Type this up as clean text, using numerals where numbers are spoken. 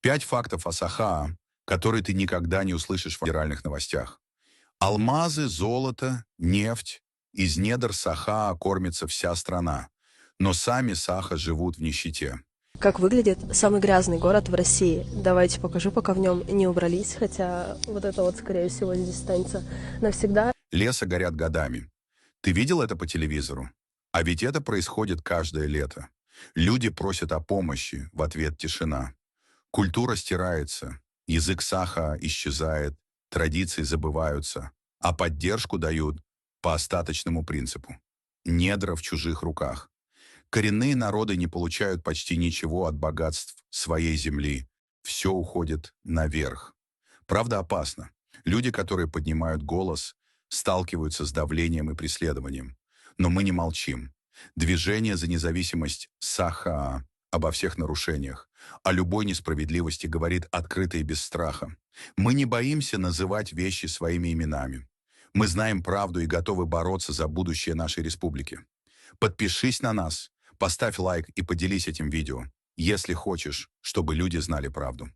5 фактов о Сахаа, которые ты никогда не услышишь в федеральных новостях. Алмазы, золото, нефть. Из недр Сахаа кормится вся страна. Но сами Саха живут в нищете. Как выглядит самый грязный город в России? Давайте покажу, пока в нем не убрались, хотя вот это вот, скорее всего, здесь останется навсегда. Леса горят годами. Ты видел это по телевизору? А ведь это происходит каждое лето. Люди просят о помощи, в ответ тишина. Культура стирается, язык Саха исчезает, традиции забываются, а поддержку дают по остаточному принципу. Недра в чужих руках. Коренные народы не получают почти ничего от богатств своей земли. Все уходит наверх. Правда опасно. Люди, которые поднимают голос, сталкиваются с давлением и преследованием. Но мы не молчим. Движение за независимость Саха обо всех нарушениях, о любой несправедливости говорит открыто и без страха. Мы не боимся называть вещи своими именами. Мы знаем правду и готовы бороться за будущее нашей республики. Подпишись на нас, поставь лайк и поделись этим видео, если хочешь, чтобы люди знали правду.